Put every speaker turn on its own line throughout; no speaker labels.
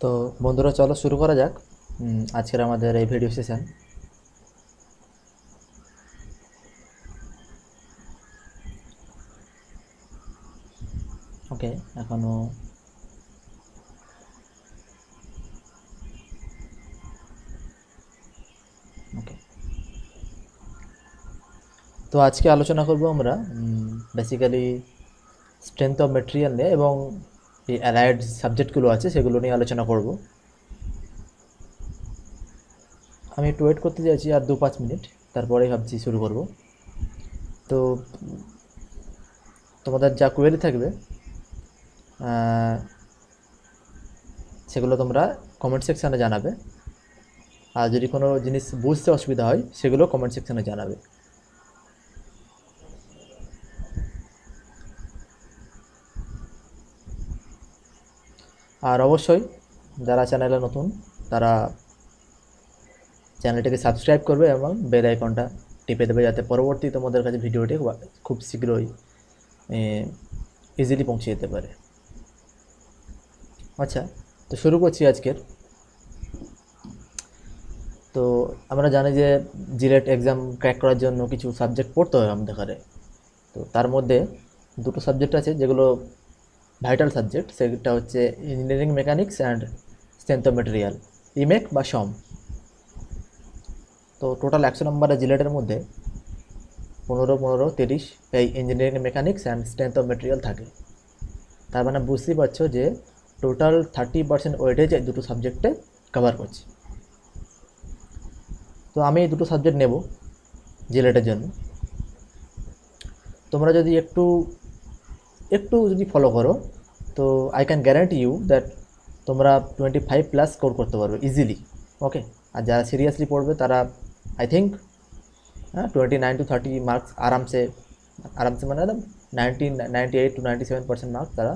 তো বন্ধুরা, চলো শুরু করা যাক আজকের আমাদের এই ভিডিও সেশন। ওকে, এখনো ওকে। তো আজকে আলোচনা করব আমরা বেসিক্যালি স্ট্রেংথ অফ মেটেরিয়াল নিয়ে, এবং এই অ্যালাইড সাবজেক্টগুলো আছে সেগুলো নিয়ে আলোচনা করব। আমি একটু ওয়েট করতে চাইছি আর 2-5 মিনিট, তারপরেই ভাবছি শুরু করব। তো তোমাদের যা কোয়েরি থাকবে সেগুলো তোমরা কমেন্ট সেকশানে জানাবে, আর যদি কোনো জিনিস বুঝতে অসুবিধা হয় সেগুলো কমেন্ট সেকশানে জানাবে। আর অবশ্যই যারা চ্যানেলে নতুন তারা চ্যানেলটিকে সাবস্ক্রাইব করবে এবং বেল আইকনটা টিপে দেবে, যাতে পরবর্তী তোমাদের কাছে ভিডিওটি খুব শীঘ্রই ইজিলি পৌঁছে যেতে পারে। আচ্ছা, তো শুরু করছি আজকের। তো আমরা জানি যে জিলেট এক্সাম ক্র্যাক করার জন্য কিছু সাবজেক্ট পড়তে হয় আমাদের ঘরে। তো তার মধ্যে দুটো সাবজেক্ট আছে যেগুলো ভাইটাল সাবজেক্ট, সেটা হচ্ছে engineering mechanics and strength of material, ইমেক বা সম। তো টোটাল 100 নম্বরের জিলেটের মধ্যে 15-15-30 এই engineering mechanics and strength of material থাকে। তার মানে বুঝতেই পারছো যে টোটাল 30% ওয়েটেজ এই দুটো সাবজেক্টে কভার করছে। তো আমি এই দুটো সাবজেক্ট নেব জিলেটের জন্য। তোমরা যদি একটু একটু যদি ফলো করো, তো I can guarantee you that তোমরা 25+ স্কোর করতে পারবে ইজিলি। ওকে, আর যারা সিরিয়াসলি পড়বে তারা আই থিঙ্ক 29-30 মার্কস আরামসে মানে 98-97% মার্কস তারা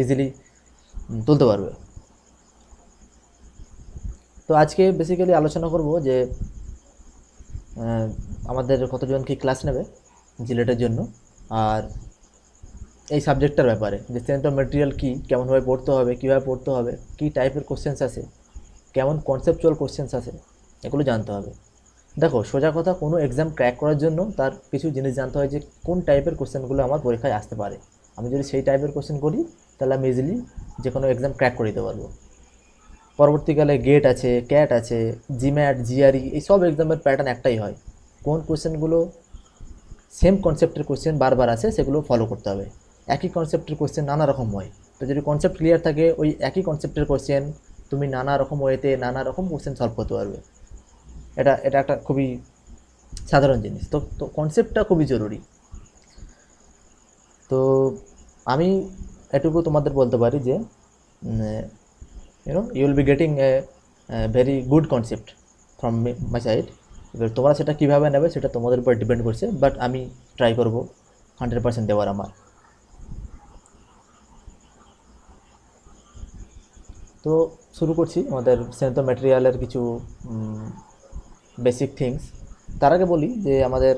ইজিলি তুলতে পারবে। তো আজকে বেসিক্যালি আলোচনা করব যে আমাদের কতজন কি ক্লাস নেবে জিলেটের জন্য, আর এই সাবজেক্টটার ব্যাপারে, যে স্ট্রেংথ অফ মেটেরিয়াল কী, কেমনভাবে পড়তে হবে, কীভাবে পড়তে হবে, কী টাইপের কোশ্চেন্স আছে, কেমন কনসেপচুয়াল কোশ্চেন্স আছে, এগুলো জানতে হবে। দেখো, সোজা কথা, কোনো এক্সাম ক্র্যাক করার জন্য তার কিছু জিনিস জানতে হয় যে কোন টাইপের কোশ্চেনগুলো আমার পরীক্ষায় আসতে পারে। আমি যদি সেই টাইপের কোশ্চেন করি তাহলে আমি ইজিলি যে কোনো এক্সাম ক্র্যাক করে দিতে পারবো। পরবর্তীকালে গেট আছে, ক্যাট আছে, জিম্যাট, জিআরই, এই সব এক্সামের প্যাটার্ন একটাই হয়। কোন কোশ্চেনগুলো সেম কনসেপ্টের কোশ্চেন বারবার আসে সেগুলো ফলো করতে হবে। একই কনসেপ্টের কোশ্চেন নানা রকম হয়, তো যদি কনসেপ্ট ক্লিয়ার থাকে ওই একই কনসেপ্টের কোশ্চেন তুমি নানা রকম ওয়েতে নানা রকম কোশ্চেন সলভ করতে পারবে। এটা এটা একটা খুবই সাধারণ জিনিস। তো তো কনসেপ্টটা খুবই জরুরি। তো আমি এটুকু তোমাদের বলতে পারি যে you will be getting a very good concept from my side. এবার তোমরা সেটা কীভাবে নেবে সেটা তোমাদের উপর ডিপেন্ড করছে, বাট আমি ট্রাই করবো 100% দেওয়ার আমার। তো শুরু করছি আমাদের স্ট্রেংথ অফ ম্যাটেরিয়ালের কিছু বেসিক থিংস। তার আগে বলি যে আমাদের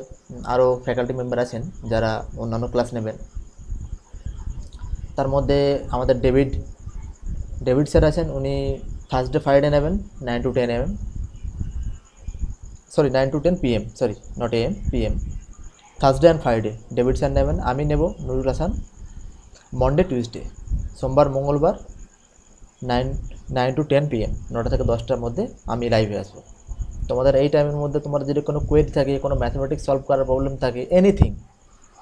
আরও ফ্যাকাল্টি মেম্বার আছেন যারা অন্যান্য ক্লাস নেবেন। তার মধ্যে আমাদের ডেভিড স্যার আছেন, উনি থার্সডে ফ্রাইডে নেবেন 9 to 10 AM, sorry 9 to 10 PM, sorry not AM, PM। Thursday and Friday David sir নেবেন, আমি নেব নুরুল হাসান। মন্ডে টিউসডে, সোমবার মঙ্গলবার 9 to 10 PM, 9টা থেকে 10টার মধ্যে আমি লাইভে আসবো। তোমাদের এই টাইমের মধ্যে তোমাদের যদি কোনো কোয়েরি থাকে, কোনো ম্যাথমেটিক্স সলভ করার প্রবলেম থাকে, এনিথিং,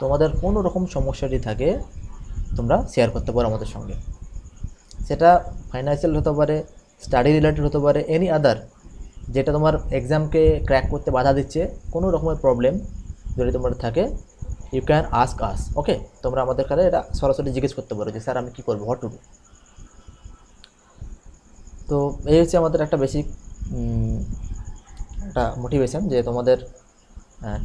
তোমাদের কোনো রকম সমস্যাটি থাকে, তোমরা শেয়ার করতে পারো আমাদের সঙ্গে। সেটা ফাইন্যান্সিয়াল হতে পারে, স্টাডি রিলেটেড হতে পারে, এনি আদার, যেটা তোমার এক্সামকে ক্র্যাক করতে বাধা দিচ্ছে, কোনো রকমের প্রবলেম যদি তোমার থাকে, ইউ ক্যান আস্ক আস। ওকে, তোমরা আমাদের কাছে এটা সরাসরি জিজ্ঞেস করতে পারো যে স্যার আমি কী করবো, হোয়াট টু ডু। তো এই হচ্ছে আমাদের একটা বেসিক একটা মোটিভেশন, যে তোমাদের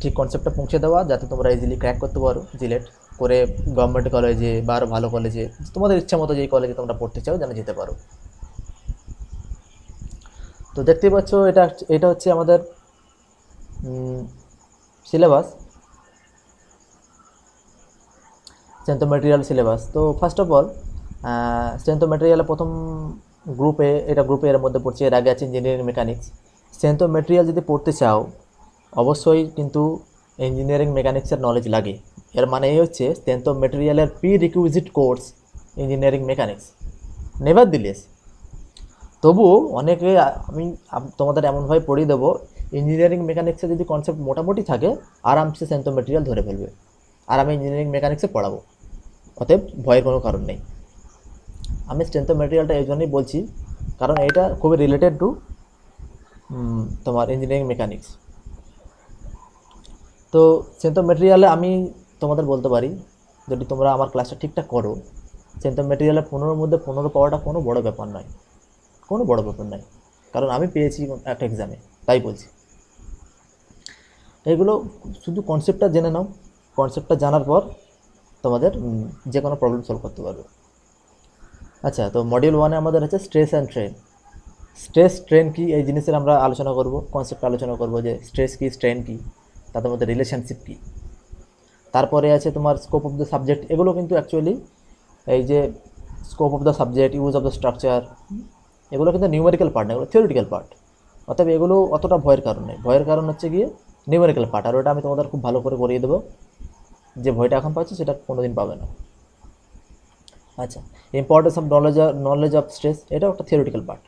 ঠিক কনসেপ্টটা পৌঁছে দেওয়া, যাতে তোমরা ইজিলি ক্র্যাক করতে পারো জিলেট করে গভর্নমেন্ট কলেজে বা আরও ভালো কলেজে, তোমাদের ইচ্ছা মতো যেই কলেজে তোমরা পড়তে চাও যেন যেতে পারো। তো দেখতেই পাচ্ছ এটা এটা হচ্ছে আমাদের syllabus, strength of material syllabus. তো first of all strength of ম্যাটেরিয়ালে প্রথম গ্রুপে, এটা গ্রুপে এর মধ্যে পড়ছে। এর আগে আছে engineering mechanics. Strength of material যদি পড়তে চাও অবশ্যই কিন্তু ইঞ্জিনিয়ারিং মেকানিক্সের নলেজ লাগে। এর মানে এই হচ্ছে স্ট্রেংথ অফ মেটেরিয়ালের prerequisite course engineering mechanics. Never দিলেস তবুও অনেকে আমি তোমাদের এমনভাবে পড়িয়ে দেবো, ইঞ্জিনিয়ারিং মেকানিক্সে যদি কনসেপ্ট মোটামুটি থাকে আরামসে স্ট্রেংথ অফ মেটেরিয়াল ধরে ফেলবে। আর আমি ইঞ্জিনিয়ারিং মেকানিক্সে পড়াবো, অতএব ভয়ের কোনো কারণ নেই। আমি স্ট্রেংথ অফ মেটেরিয়ালটা এই জন্যই বলছি কারণ এটা খুবই রিলেটেড টু তোমার ইঞ্জিনিয়ারিং মেকানিক্স। তো স্ট্রেংথ অফ মেটেরিয়ালে আমি তোমাদের বলতে পারি, যদি তোমরা আমার ক্লাসটা ঠিকঠাক করো, স্ট্রেংথ অফ মেটেরিয়ালে 15-র মধ্যে 15 পাওয়াটা কোনো বড় ব্যাপার নয়, কোনো বড় ব্যাপার নয়, কারণ আমি পেয়েছি একটা এক্সামে, তাই বলছি। এগুলো শুধু কনসেপ্টটা জেনে নাও, কনসেপ্টটা জানার পর তোমাদের যে কোনো প্রবলেম সলভ করতে পারবে। আচ্ছা, তো মডিউল 1-এ আমাদের আছে stress and strain. Stress strain কী এই জিনিসের আমরা আলোচনা করব, কনসেপ্ট আলোচনা করব যে স্ট্রেস কী, স্ট্রেন কী, তাদের মধ্যে রিলেশনশিপ কী। তারপরে আছে তোমার স্কোপ অফ দ্য সাবজেক্ট। এগুলো কিন্তু অ্যাকচুয়ালি এই যে scope of the subject, use of the structure, এগুলো কিন্তু নিউমেরিক্যাল পার্ট না, এগুলো থিওরিটিক্যাল পার্ট। অতএব এগুলো অতটা ভয়ের কারণ নেই। ভয়ের কারণ হচ্ছে গিয়ে নিউমেরিক্যাল পার্ট, আর ওটা আমি তোমাদের খুব ভালো করে করিয়ে দেবো। যে ভয়টা এখন পাচ্ছি সেটা কোনোদিন পাবে না। আচ্ছা, importance of knowledge of stress, এটাও একটা theoretical part.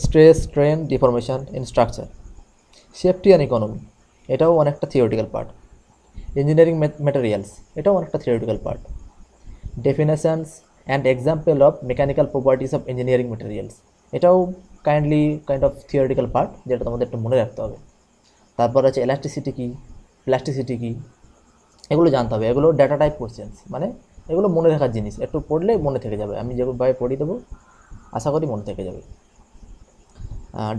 Stress, strain, deformation in structure, safety and economy, এটাও অনেকটা থিওরিটিক্যাল পার্ট। ইঞ্জিনিয়ারিং ম্যাটেরিয়ালস, এটাও অনেকটা theoretical part. Definitions and example of mechanical properties of engineering materials, এটাও কাইন্ড অফ থিওরিটিক্যাল পার্ট, যেটা তোমাদের একটু মনে রাখতে হবে। তারপর আছে ইলাস্টিসিটি কী, প্লাস্টিসিটি কী, এগুলো জানতে হবে। এগুলো ডেটা টাইপ কোশ্চেন্স, মানে এগুলো মনে রাখার জিনিস, একটু পড়লে মনে থেকে যাবে। আমি যেভাবে পড়িয়ে দেবো আশা করি মনে থেকে যাবে।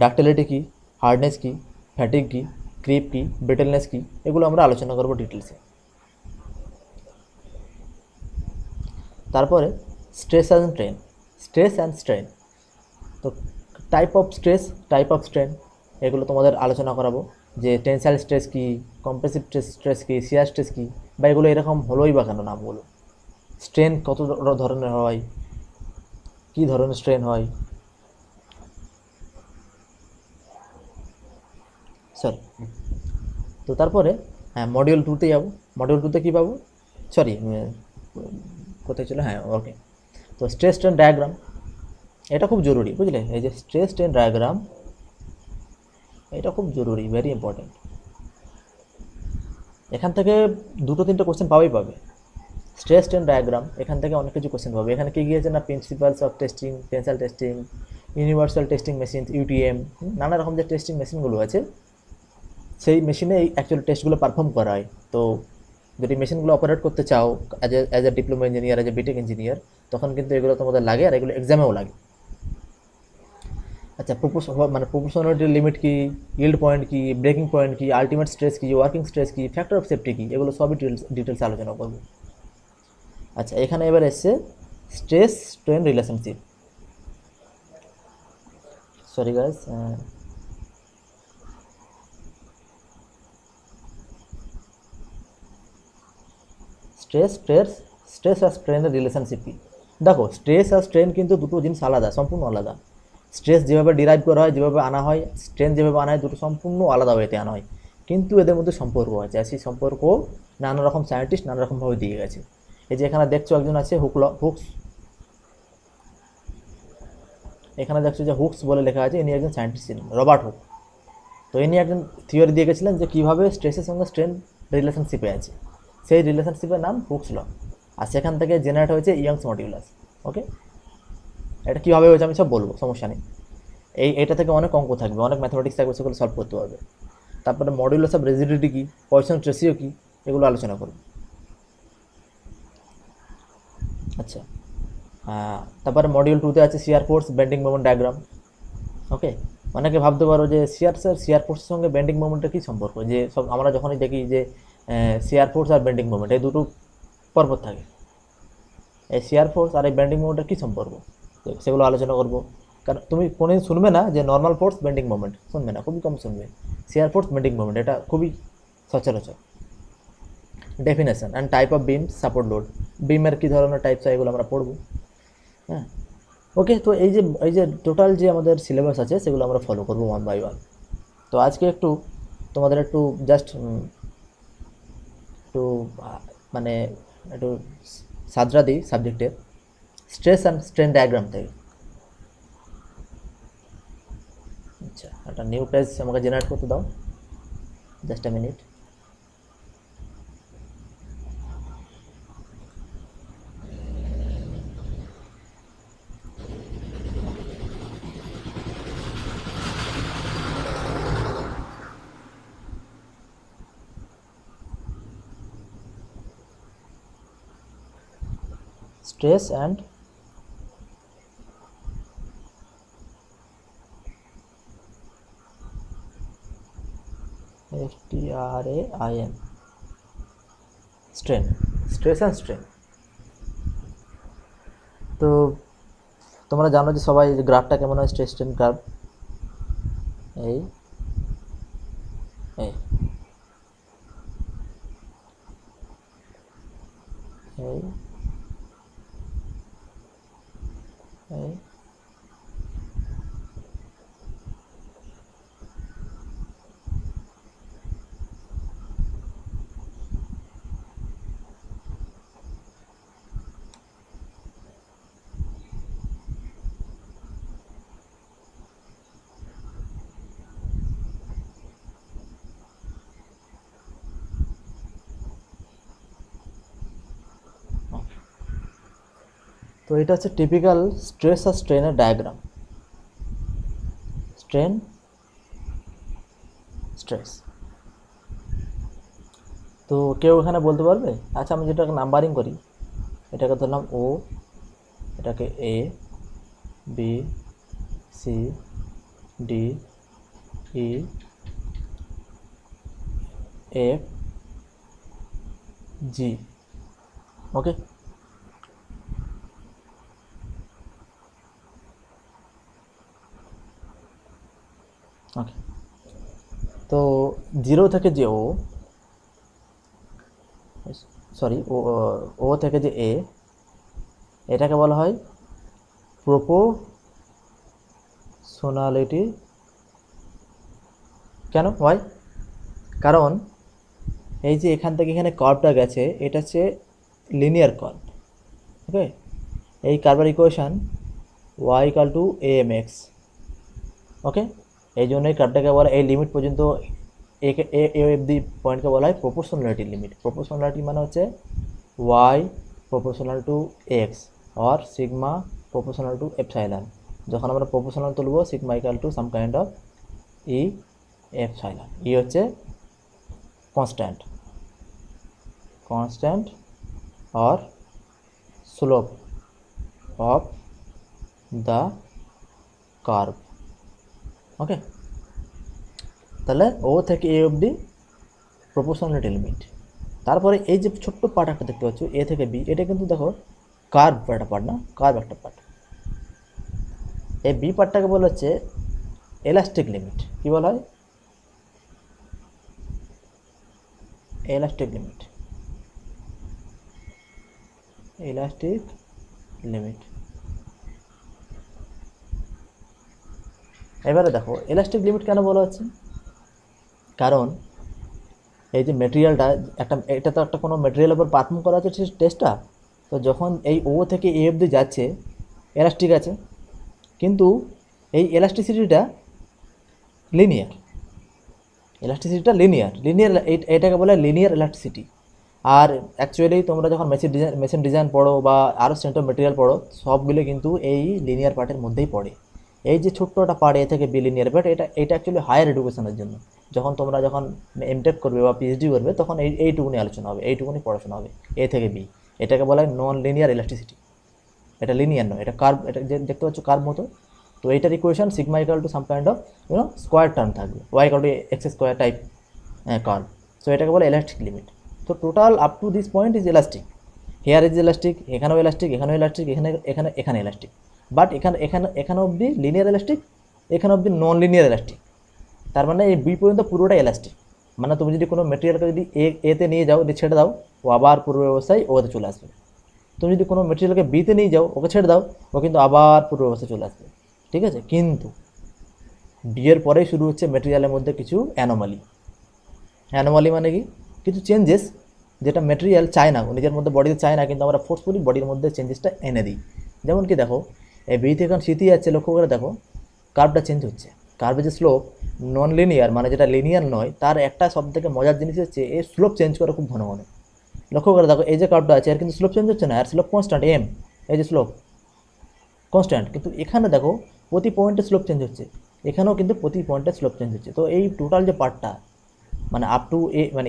ডাক্টিলিটি কী, হার্ডনেস কী, ফ্যাটিক কী, ক্রিপ কী, ব্রিটেলনেস কী, এগুলো আমরা আলোচনা করবো ডিটেলসে। তারপরে স্ট্রেস অ্যান্ড স্ট্রেন, তো type of stress, type of strain, এগুলো তোমাদের আলোচনা করাবো। যে টেনসাইল স্ট্রেস কী, কম্প্রেসিভ স্ট্রেস কী, শিয়ার স্ট্রেস কী, বা এগুলো এরকম হলোই বা কেন নামগুলো। স্ট্রেন কত ধরনের হয়, কী ধরনের স্ট্রেন হয়, সরি। তো তারপরে হ্যাঁ, মডিউল 2-তে যাবো। মডিউল 2-তে কী পাবো, সরি কোথায় ছিল, হ্যাঁ ওকে। তো স্ট্রেস স্ট্রেন ডায়াগ্রাম, এটা খুব জরুরি, বুঝলে? এই যে স্ট্রেস স্ট্রেন ডায়াগ্রাম, এটা খুব জরুরি, ভেরি ইম্পর্টেন্ট। এখান থেকে 2-3টে কোশ্চেন পাবে। স্ট্রেস স্ট্রেন ডায়াগ্রাম, এখান থেকে অনেক কিছু কোশ্চেন পাবে। এখানে কী গিয়েছে না, principles of testing, tensile testing, universal testing machine, UTM, নানা রকম যে টেস্টিং মেশিনগুলো আছে, সেই মেশিনে এই অ্যাকচুয়াল টেস্টগুলো পারফর্ম করা হয়। তো যদি মেশিনগুলো অপারেট করতে চাও as a diploma engineer, as a BTech engineer, তখন কিন্তু এগুলো তোমাদের লাগে, আর এগুলো এক্সামেও লাগে। আচ্ছা, প্রপোর্শনালিটি লিমিট কী, ইল্ড পয়েন্ট কী, ব্রেকিং পয়েন্ট কী, আলটিমেট স্ট্রেস কী, ওয়ার্কিং স্ট্রেস কী, ফ্যাক্টর অফ সেফটি কী, এগুলো সবই ডিটেলস আলোচনা করবো। আচ্ছা, এখানে এবার এসছে stress strain relationship. Sorry guys, stress আর স্ট্রেনের রিলেশনশিপ কী? দেখো, স্ট্রেস আর স্ট্রেন কিন্তু দুটো জিনিস আলাদা, সম্পূর্ণ আলাদা। স্ট্রেস যেভাবে ডিরাইভ করা হয়, যেভাবে আনা হয়, স্ট্রেন যেভাবে আনা হয়, দুটো সম্পূর্ণ আলাদা ওয়েতে আনা হয়, কিন্তু এদের মধ্যে সম্পর্ক আছে। আর সেই সম্পর্ক নানা রকম সায়েন্টিস্ট নানা রকমভাবে দিয়ে গেছে। এই যে এখানে দেখছো একজন আছে হুকস, এখানে দেখছো যে হুকস বলে লেখা আছে, ইনি একজন সায়েন্টিস্ট ছিলেন, রবার্ট হুক। তো ইনি একজন থিওরি দিয়ে গেছিলেন যে কীভাবে স্ট্রেসের সঙ্গে স্ট্রেন রিলেশনশিপে আছে, সেই রিলেশনশিপের নাম হুকস ল। আর সেখান থেকে জেনারেট হয়েছে ইয়ংস মডিউলাস। ওকে, এটা কীভাবে হয়েছে আমি সব বলবো, সমস্যা নেই। এটা থেকে অনেক অঙ্ক থাকবে, অনেক ম্যাথমেটিক্স থাকবে, সেগুলো সলভ করতে পারবে। তারপরে মডিউলাস অফ রিজিডিটি কী, পয়সন রেশিও কী, এগুলো আলোচনা করব। আচ্ছা, তারপরে মডিউল 2-তে আছে shear force, bending moment diagram. Okay, অনেকে ভাবতে পারো যে শিয়ার ফোর্সের সঙ্গে বেন্ডিং মোমেন্টের কী সম্পর্ক, যে সব আমরা যখনই দেখি যে শিয়ার ফোর্স আর বেন্ডিং মোমেন্ট এই দুটো পরপর থাকে, এই শিয়ার ফোর্স আর এই বেন্ডিং মোমেন্টের কী সম্পর্ক, সেগুলো আলোচনা করবো। কারণ তুমি কোনোদিন শুনবে না যে নর্মাল ফোর্স বেন্ডিং মোমেন্ট, শুনবে না, খুবই কম শুনবে। শিয়ার ফোর্স বেন্ডিং মোমেন্ট এটা খুবই সচরাচর। Definition and type of beam support load, বিমের কী ধরনের টাইপস হয় এগুলো আমরা পড়ব। হ্যাঁ, ওকে। তো এই যে টোটাল যে আমাদের সিলেবাস আছে সেগুলো আমরা ফলো করবো ওয়ান বাই ওয়ান। তো আজকে একটু তোমাদের একটু জাস্ট একটু মানে একটু সাজরা দিই সাবজেক্টের স্ট্রেস অ্যান্ড স্ট্রেন ডায়াগ্রাম থেকে। আচ্ছা, একটা নিউ পেজ আমাকে জেনারেট করতে দাও, just a minute. Stress and STRAIN strain, stress and strain. তো তোমরা জানো যে সবাই যে গ্রাফটা কেমন হয়, স্ট্রেস স্ট্রেন গ্রাফ। এই এই এই এই তো এটা হচ্ছে টিপিক্যাল স্ট্রেস আর স্ট্রেনের ডায়াগ্রাম। Strain, stress. তো কেউ এখানে বলতে পারবে? আচ্ছা, আমি যেটাকে নাম্বারিং করি, এটাকে ধরলাম ও, এটাকে এ, বি, সি, ডি, ই, এফ, জি। ওকে। ওকে, তো জিরো থেকে যে ও, সরি, ও থেকে যে এ, এটাকে বলা হয় প্রপোর্শনালিটি। কেন, ওয়াই? কারণ এই যে এখান থেকে এখানে কার্ভটা গেছে, এটা হচ্ছে লিনিয়ার কার্ভ। ওকে, এই কার্ভের equation y equal to a m x. Okay, এই জন্য এই কার্ভটাকে বলা, এই লিমিট পর্যন্ত এ অবধি পয়েন্টকে বলা হয় প্রপোর্শনালিটি লিমিট। প্রপোর্শনালিটি মানে হচ্ছে y proportional to x or sigma proportional to epsilon. যখন আমরা প্রপোর্শনাল তুলব, sigma equal to some kind of E epsilon. E হচ্ছে constant, constant or slope of the curve. Okay, তাহলে ও থেকে এ অবধি proportionality limit. তারপরে এই যে ছোট্ট পার্ট একটা দেখতে পাচ্ছ এ থেকে বি, এটা কিন্তু দেখো কার্ভ একটা পার্ট না, কার্ভ একটা পার্ট। এই বি পার্টটাকে বলা হচ্ছে এলাস্টিক লিমিট। কি বলা হয়? Elastic limit, elastic limit. এবারে দেখো এলাস্টিক লিমিট কেন বলা হচ্ছে, কারণ এই যে মেটেরিয়ালটা একটা, এটা তো একটা কোনো মেটেরিয়ালের উপর পারফর্ম করা হচ্ছে টেস্টটা। তো যখন এই ও থেকে এ অবধি যাচ্ছে, এলাস্টিক আছে, কিন্তু এই এলাস্টিসিটিটা লিনিয়ার, ইলাস্টিসিটিটা লিনিয়ার, এটাকে বলে লিনিয়ার ইলাস্টিসিটি। আর অ্যাকচুয়ালি তোমরা যখন মেশিন ডিজাইন পড়ো বা আরও সেন্টার মেটেরিয়াল পড়ো, সবগুলো কিন্তু এই লিনিয়ার পার্টের মধ্যেই পড়ে। এই যে ছোট্ট একটা পার্ট এ থেকে বি লিনিয়ার পার্ট, এটা অ্যাকচুয়ালি হায়ার এডুকেশনের জন্য। তোমরা যখন এমটেক করবে বা পিএইচডি করবে, তখন এইটুকুনি আলোচনা হবে, এইটুকুনি পড়াশোনা হবে, এ থেকে বি। এটাকে বলা হয় নন লিনিয়ার ইলাস্টিসিটি। এটা লিনিয়ার নয়, এটা কার্ভ। এটা যে দেখতে পাচ্ছ কার্ভ মতো। তো এইটার equation sigma equal to some kind of square term থাকবে, y equal to x square type curve. So এটাকে বলে ইলাস্টিক লিমিট। তো total up to this point is elastic, here is elastic, এখানেও ইলাস্টিক, এখানেও elastic, এখানে elastic. But এখানে অবধি linear elastic, এখানে অবধি নন লিনিয়ার ইলাস্টিক। তার মানে এই বি পর্যন্ত পুরোটাই ইলাস্টিক। মানে তুমি যদি কোনো মেটেরিয়ালকে যদি এতে নিয়ে যাও, ছেড়ে দাও, ও আবার পূর্ব ব্যবস্থায় ওতে চলে আসবে। তুমি যদি কোনো মেটেরিয়ালকে বিতে নিয়ে যাও, ওকে ছেড়ে দাও, ও কিন্তু আবার পূর্ব অবস্থায় চলে আসবে। ঠিক আছে, কিন্তু বিয়ের পরেই শুরু হচ্ছে মেটেরিয়ালের মধ্যে কিছু অ্যানোমালি। অ্যানোমালি মানে কি, কিছু চেঞ্জেস যেটা মেটেরিয়াল চায় না, নিজের মধ্যে বডিতে চায় না, কিন্তু আমরা ফোর্সফুলি বডির মধ্যে চেঞ্জেসটা এনে দিই। যেমন কি দেখো, এই বি থেকে সিটি যাচ্ছে, লক্ষ্য করে দেখো কার্ভটা চেঞ্জ হচ্ছে। কার্ভের যে স্লোপ নন লিনিয়ার, মানে যেটা লিনিয়ার নয়, তার একটা সব থেকে মজার জিনিস হচ্ছে এই স্লোপ চেঞ্জ করে খুব ঘন ঘন। লক্ষ্য করে দেখো, এই যে কার্ভটা আছে এর কিন্তু স্লোপ চেঞ্জ হচ্ছে না, আর স্লোপ কনস্ট্যান্ট এম, এই যে স্লোপ কনস্ট্যান্ট। কিন্তু এখানে দেখো প্রতি পয়েন্টে স্লোপ চেঞ্জ হচ্ছে, এখানেও কিন্তু প্রতি পয়েন্টে স্লোপ চেঞ্জ হচ্ছে। তো এই টোটাল যে পার্টটা, মানে আপ টু এ, মানে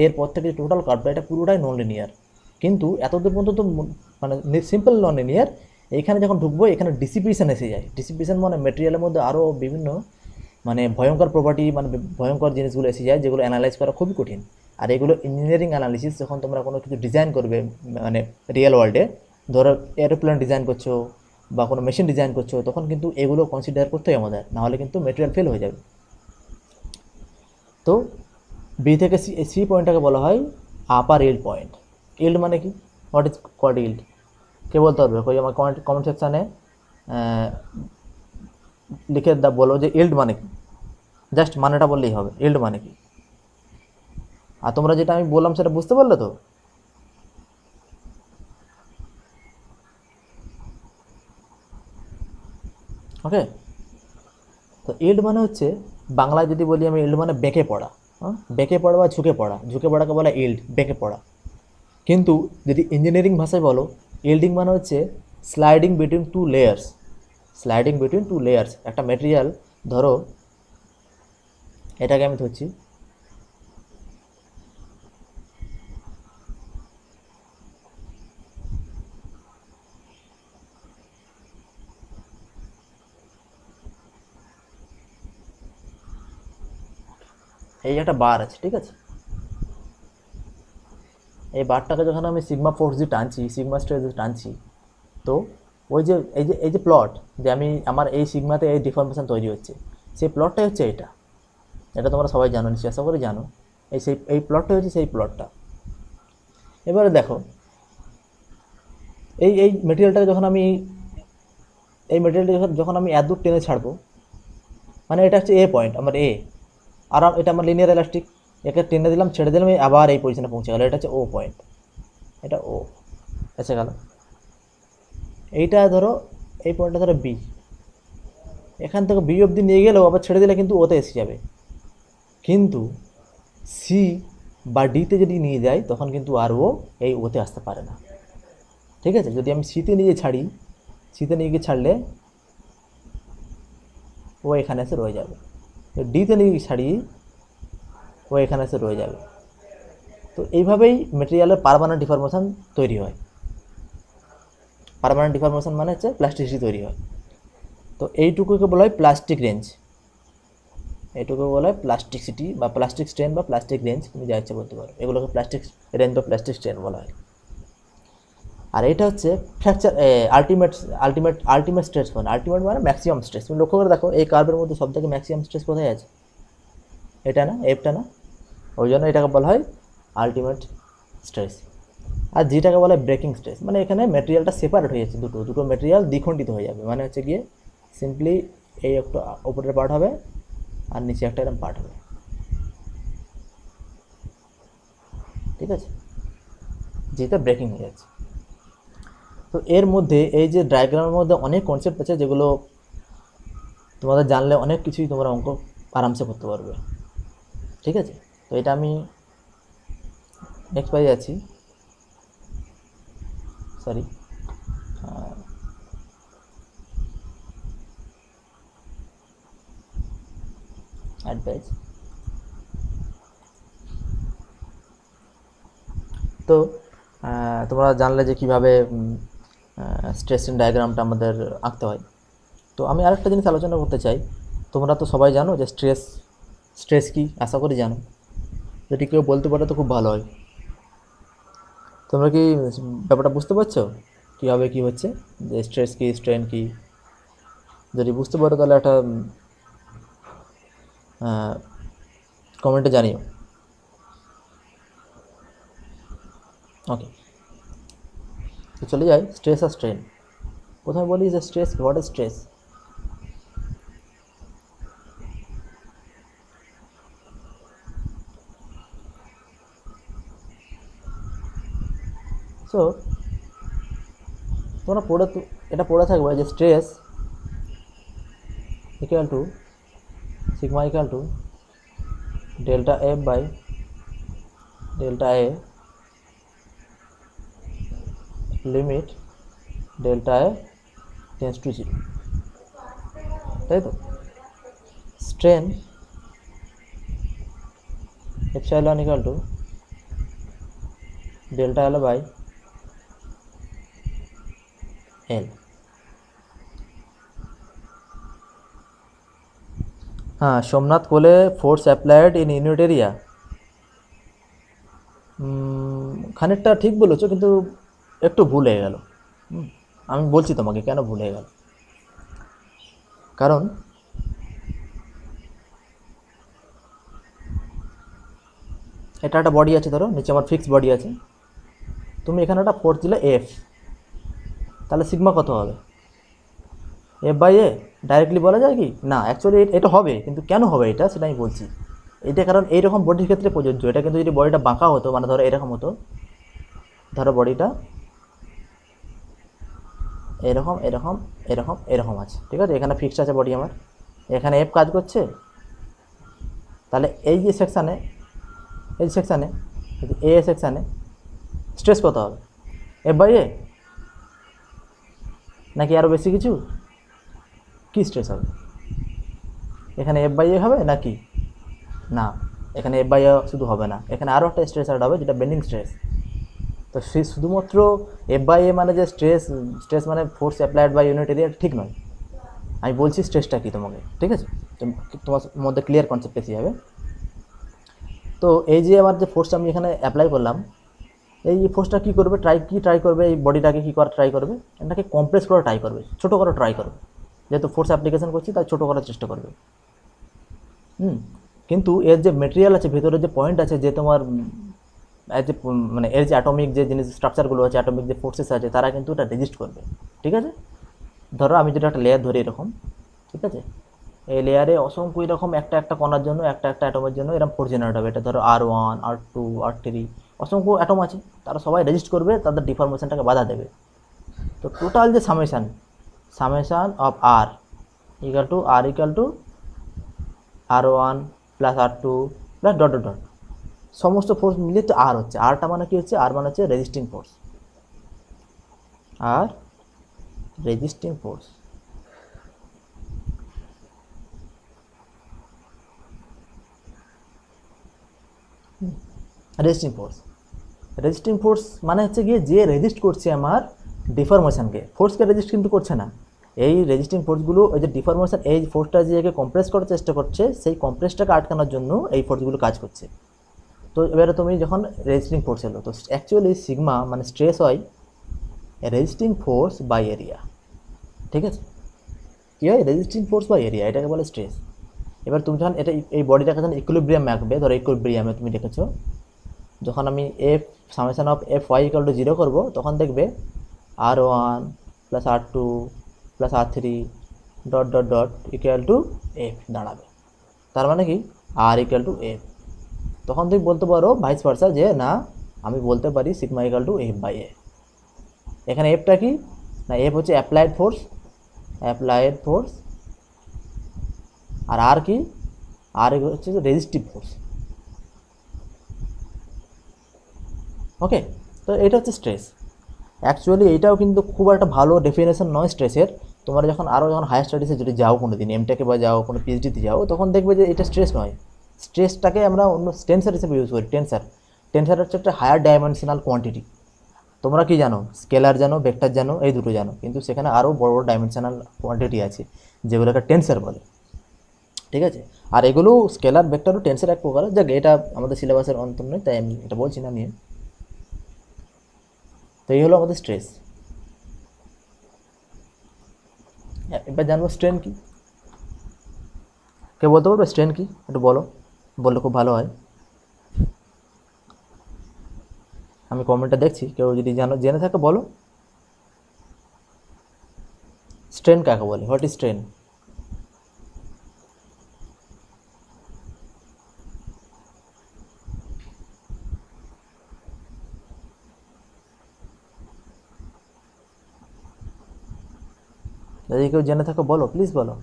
এর পর থেকে যে টোটাল কার্ভটা, এটা পুরোটাই নন লিনিয়ার। কিন্তু এতদূর পর্যন্ত তো মানে সিম্পল নন লিনিয়ার। এইখানে যখন ঢুকবো, এখানে ডিসিপিশন এসে যায়। ডিসিপিশন মানে মেটেরিয়ালের মধ্যে আরও বিভিন্ন মানে ভয়ঙ্কর প্রপার্টি, মানে ভয়ঙ্কর জিনিসগুলো এসে যায়, যেগুলো অ্যানালাইজ করা খুবই কঠিন। আর এগুলো ইঞ্জিনিয়ারিং অ্যানালিসিস, যখন তোমরা কোনো কিছু ডিজাইন করবে, মানে রিয়েল ওয়ার্ল্ডে, ধরো এরোপ্লেন ডিজাইন করছো বা কোনো মেশিন ডিজাইন করছো, তখন কিন্তু এগুলো কনসিডার করতে হয় আমাদের, নাহলে কিন্তু মেটেরিয়াল ফেল হয়ে যাবে। তো বি থেকে সি, সি পয়েন্টটাকে বলা হয় আপার ইল্ড পয়েন্ট। ইল্ড মানে কি, হোয়াট ইজ কল্ড ইল্ড, কে বলতে পারবে? কই আমার কমেন্ট সেকশানে লিখে বলো যে ইল্ড মানে কি, জাস্ট মানেটা বললেই হবে, ইল্ড মানে কি। আর তোমরা যেটা আমি বললাম সেটা বুঝতে পারলে তো? ওকে, তো ইল্ড মানে হচ্ছে, বাংলায় যদি বলি আমি, ইল্ড মানে বেঁকে পড়া। হ্যাঁ, বেঁকে পড়া বা ঝুঁকে পড়া, ঝুঁকে পড়াকে বলা ইল্ড, বেঁকে পড়া। কিন্তু যদি ইঞ্জিনিয়ারিং ভাষায় বলো, ইল্ডিং মানে হচ্ছে sliding between two layers. Sliding between two layers, একটা মেটেরিয়াল, ধরো এটাকে আমি ধরছি, এই একটা বার আছে, ঠিক আছে? এই বারটাকে যখন আমি সিগমা ফোর্স দিয়ে টানছি, সিগমা স্ট্রেস দিয়ে টানছি, তো ওই যে এই যে প্লট, যে আমি আমার এই সিগমাতে এই ডিফরমেশন তৈরি হচ্ছে, সেই প্লটটাই হচ্ছে এটা। এটা তোমরা সবাই জানো, নিশ্চয়ই আশা করে জানো। এই প্লটটা হচ্ছে সেই প্লটটা। এবারে দেখো, এই মেটেরিয়ালটাকে যখন আমি, এই মেটেরিয়ালটা যখন আমি এত দূর টেনে ছাড়বো, মানে এটা হচ্ছে এ পয়েন্ট আমার, এ। আর এটা আমার লিনিয়ার ইলাস্টিক, একে টেনে দিলাম, ছেড়ে দিলাম, আবার এই পজিশনে পৌঁছে গেল, এটা হচ্ছে ও পয়েন্ট, এটা ও এসে গেল। এইটা ধরো, এই পয়েন্টটা ধরো বি, এখান থেকে বি অবধি নিয়ে গেলেও আবার ছেড়ে দিলে কিন্তু ওতে এসে যাবে। কিন্তু সি বা ডিতে যদি নিয়ে যাই, তখন কিন্তু আর ও এই ওতে আসতে পারে না। ঠিক আছে, যদি আমি সিতে নিয়ে ছাড়ি, সিতে নিয়ে গিয়ে ছাড়লে ও এখানে এসে রয়ে যাবে। তো ডিতে নিয়ে ছাড়ি, ও এখানে এসে রয়ে যাবে। তো এইভাবেই মেটেরিয়ালের পারমানেন্ট ডিফরমেশন তৈরি হয়। পারমানেন্ট ডিফরমেশন মানে হচ্ছে প্লাস্টিসিটি তৈরি হয়। তো এইটুকুকে বলা হয় প্লাস্টিক রেঞ্জ, এইটুকু বলা হয় প্লাস্টিসিটি বা প্লাস্টিক স্ট্রেন বা প্লাস্টিক রেঞ্জ, তুমি যা ইচ্ছে বলতে পারো। এগুলোকে প্লাস্টিক রেঞ্জ বা প্লাস্টিক স্ট্রেন বলা হয়। আর এটা হচ্ছে fracture ultimate ultimate ultimate stress মানে, আলটিমেট মানে ম্যাক্সিমাম স্ট্রেস। তুমি লক্ষ্য করে দেখো, এই কার্ভের মধ্যে সব থেকে ম্যাক্সিমাম স্ট্রেস কোথায় আছে? এটা না, এফটা না? ওই জন্য এটাকে বলা হয় আলটিমেট স্ট্রেস। আর যেটাকে বলা হয় ব্রেকিং স্ট্রেস, মানে এখানে ম্যাটেরিয়ালটা সেপারেট হয়ে যাচ্ছে, দুটো দুটো ম্যাটেরিয়াল দ্বিখণ্ডিত হয়ে যাবে। মানে হচ্ছে গিয়ে সিম্পলি এই একটা উপরের পার্ট হবে আর নিচে একটা এরকম পার্ট হবে। ঠিক আছে, যেটা ব্রেকিং হয়ে যাচ্ছে। তো এর মধ্যে, এই যে ডায়াগ্রামের মধ্যে অনেক কনসেপ্ট আছে, যেগুলো তোমাদের জানলে অনেক কিছুই তোমরা অঙ্ক আরামসে করতে পারবে। ঠিক আছে, তো এটা আমি নেক্সট পেজে আছি, সরি, অ্যাড পেজ। তো তোমরা জানলে যে কীভাবে স্ট্রেস ডায়াগ্রামটা আমাদের আঁকতে হয়। তো আমি আরেকটা জিনিস আলোচনা করতে চাই। তোমরা তো সবাই জানো যে স্ট্রেস, স্ট্রেস কি, আশা করি জানো। যদি কেউ বলতে পারে তো খুব ভালো হয়। তোমরা কি ব্যাপারটা বুঝতে পারছো কীভাবে কী হচ্ছে, যে স্ট্রেস কি, স্ট্রেন কি? যদি বুঝতে পারো তাহলে একটা কমেন্টে জানিও। ওকে, তো চলে যাই স্ট্রেস আর স্ট্রেন। প্রথমে বলি যে stress, what is stress? So তোমরা এটা পড়ে থাকবে যে stress equal to sigma equal to delta F by delta A limit delta A tends to zero, তাই তো? Strain epsilon equal to delta L by L. হ্যাঁ, Somnath Kole force applied in unit area, খানিকটা ঠিক বলেছো কিন্তু একটু ভুল হয়ে গেল। আমি বলছি তোমাকে কেন ভুল হয়ে গেল। কারণ এটা একটা বডি আছে, ধরো নিচে আমার ফিক্সড বডি আছে, তুমি এখানে একটা ফোর্স দিলে এফ, তাহলে সিগমা কত হবে? এফ বাই এ ডাইরেক্টলি বলা যায় কি না? অ্যাকচুয়ালি এটা হবে, কিন্তু কেন হবে এটা সেটা আমি বলছি। এটা কারণ এইরকম বডির ক্ষেত্রে প্রযোজ্য। এটা কিন্তু যদি বডিটা বাঁকা হতো, মানে ধরো এরকম হতো, ধরো বডিটা এরকম এরকম এরকম এরকম আছে, ঠিক আছে? এখানে ফিক্সড আছে বডি আমার, এখানে এফ কাজ করছে, তাহলে এই যে সেকশানে, এই সেকশানে এ সেকশানে স্ট্রেস কত হবে? এফ বাই এ নাকি আরও বেশি কিছু? কি স্ট্রেস হবে এখানে? এফ বাই এ হবে নাকি? না, এখানে এফ বাই এ শুধু হবে না, এখানে আরও একটা স্ট্রেস অ্যাড হবে, যেটা বেন্ডিং স্ট্রেস। তো সে শুধুমাত্র এফ বাই এ মানে যে স্ট্রেস মানে force applied by unit area, ঠিক নয়। আমি বলছি স্ট্রেসটা কী তোমাকে, ঠিক আছে? তোমার মধ্যে ক্লিয়ার কনসেপ্ট এসে যাবে। তো এই যে আমার যে ফোর্সটা আমি এখানে অ্যাপ্লাই করলাম, এই ফোর্সটা কী করবে? ট্রাই করবে এই বডিটাকে কী করা ট্রাই করবে? এটাকে কম্প্রেস করা ট্রাই করবে, ছোটো করা ট্রাই করবে। যেহেতু ফোর্স অ্যাপ্লিকেশন করছি তাই ছোটো করার চেষ্টা করবে। কিন্তু এর যে মেটেরিয়াল আছে, ভেতরে যে পয়েন্ট আছে, যে তোমার এর যে মানে এর যে অ্যাটমিক যে জিনিস স্ট্রাকচারগুলো আছে, অ্যাটমিক যে ফোর্সেস আছে, তারা কিন্তু এটা রেজিস্ট করবে, ঠিক আছে? ধরো আমি যেটা একটা লেয়ার ধরি এরকম, ঠিক আছে? এই লেয়ারে অসংখ্য এরকম একটা একটা কণার জন্য, একটা একটা অ্যাটমের জন্য এরকম ফোর্স জেনারেট হবে। এটা ধরো R1 R2 R3, অসংখ্য অ্যাটম আছে, তারা সবাই রেজিস্ট করবে, তাদের ডিফরমেশনটাকে বাধা দেবে। তো টোটাল যে summation of R equal to R1 plus R2 plus dot dot dot, সমস্ত ফোর্স মিলিয়ে তো আর হচ্ছে। আরটা মানে কি হচ্ছে? আর মানে হচ্ছে রেজিস্টিং ফোর্স, আর রেজিস্টিং ফোর্স। রেজিস্টিং ফোর্স মানে হচ্ছে গিয়ে যে রেজিস্ট করছে আমার ডিফরমেশনকে, ফোর্সকে রেজিস্ট কিন্তু করছে না। এই রেজিস্টিং ফোর্সগুলো, ওই যে ডিফরমেশন, এই ফোর্সটা যে কম্প্রেস করার চেষ্টা করছে, সেই কম্প্রেসটাকে আটকানোর জন্য এই ফোর্সগুলো কাজ করছে। তো এবারে তুমি যখন রেজিস্টিং ফোর্স এলো, তো অ্যাকচুয়ালি সিগমা মানে স্ট্রেস হয় রেজিস্টিং ফোর্স বাই এরিয়া, ঠিক আছে? কী হয়? রেজিস্টিং ফোর্স বাই এরিয়া, এটাকে বলে স্ট্রেস। এবার তুমি যখন এটা এই বডিটাকে যখন ইকুইলিব্রিয়াম আঁকবে, ধরো ইকুইলিব্রিয়ামে তুমি দেখেছো, যখন আমি F summation of F Y equal to 0 করবো, তখন দেখবে R1 plus R2 plus R3 dot dot dot equal to F দাঁড়াবে। তার মানে কি? R equal to F. তখন তুমি বলতে পারো ভাইস ভার্সা যে না, আমি বলতে পারি sigma equal to F by A. এখানে এফটা কি না? এফ হচ্ছে অ্যাপ্লাইড ফোর্স, আর আর কি? আর হচ্ছে রেজিস্টিভ ফোর্স। ওকে, তো এটা হচ্ছে স্ট্রেস। অ্যাকচুয়ালি এইটাও কিন্তু খুব একটা ভালো ডেফিনেশন নয় স্ট্রেসের। তোমরা যখন হায়ার স্টাডিজে যদি যাও, কোনো দিন এমটেকে বা যাও, কোনো পিএইচডিতে যাও, তখন দেখবে যে এটা স্ট্রেস নয়। স্ট্রেসটাকে আমরা অন্য টেন্সার হিসেবে ইউজ করি। টেন্সার হচ্ছে একটা হায়ার ডাইমেনশনাল কোয়ান্টিটি। তোমরা কি জানো? স্কেলার জানো, ভেক্টর জানো, এই দুটো জানো, কিন্তু সেখানে আরও বড় বড় ডাইমেনশনাল কোয়ান্টিটি আছে, যেগুলোকে টেন্সার বলে, ঠিক আছে? আর এগুলো স্কেলার, ভেক্টর ও টেন্সার এক প্রকার। যাক, এটা আমাদের সিলেবাসের অন্তর নয়, তাই আমি এটা বলছি না নিয়ে। তো এই হলো আমাদের স্ট্রেস। এবার জানবো স্ট্রেন কি। কে বলতে পারবে স্ট্রেন কি? একটু বললে খুব ভালো হয়। আমি কমেন্টটা দেখছি, কেউ যদি জেনে থাকে বলো। স্ট্রেন কাকে বলে? What is strain? যদি কেউ জেনে থাকো বলো, প্লিজ বলো।